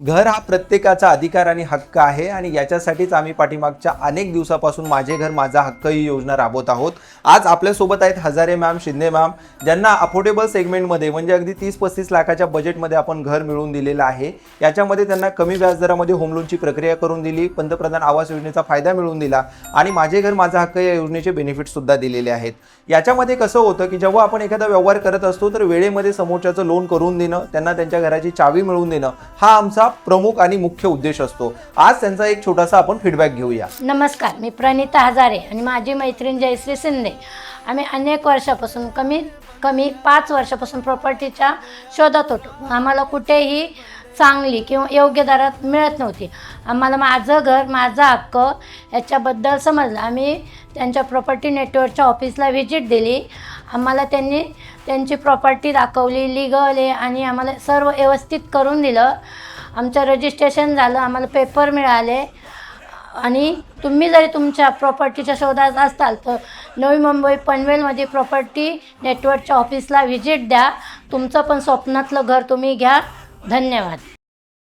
घर हा प्रत्येकाचा अधिकार आणि हक्क आहे आणि याच्यासाठीच आम्ही पाठीमागच्या अनेक दिवसापासून माझे घर माझा हक्क ही योजना राबवत आहोत. आज आपल्यासोबत आहेत हजारे मॅम, शिंदे मॅम, ज्यांना अफोर्डेबल सेगमेंटमध्ये म्हणजे अगदी 30-35 लाखाच्या बजेटमध्ये आपण घर मिळवून दिलेलं आहे. याच्यामध्ये त्यांना कमी व्याजदरामध्ये होम लोनची प्रक्रिया करून दिली, पंतप्रधान आवास योजनेचा फायदा मिळवून दिला आणि माझे घर माझा हक्क या योजनेचे बेनिफिट्स सुद्धा दिलेले आहेत. याच्यामध्ये कसं होतं की जेव्हा आपण एखादा व्यवहार करत असतो तर वेळेमध्ये समोरच्याचं लोन करून देणं, त्यांना त्यांच्या घराची चावी मिळवून देणं हा आमचा प्रमुख आणि मुख्य उद्देश असतो. आज त्यांचा एक छोटासा आपण फीडबॅक घेऊया. नमस्कार, मी प्रणिता हजारे आणि माझी मैत्रीण जयश्री शिंदे. आम्ही अनेक वर्षापासून कमीत कमी 5 वर्षापासून प्रॉपर्टीच्या शोधात होतो. आम्हाला कुठेही चांगली किंवा योग्य दरात मिळत नव्हती. आम्हाला माझं घर माझा हक्क याच्याबद्दल समजलं. आम्ही त्यांच्या प्रॉपर्टी नेटवर्कच्या ऑफिसला व्हिजिट दिली. आम्हाला त्यांनी त्यांची प्रॉपर्टी दाखवली, लीगल आहे आणि आम्हाला सर्व व्यवस्थित करून दिलं. आमचं रजिस्ट्रेशन झालं, आम्हाला पेपर मिळाले. आणि तुम्ही जरी तुमच्या प्रॉपर्टीच्या शोधात असाल तर नवी मुंबई पनवेलमध्ये प्रॉपर्टी नेटवर्कच्या ऑफिसला व्हिजिट द्या. तुमचं पण स्वप्नातलं घर तुम्ही घ्या. धन्यवाद.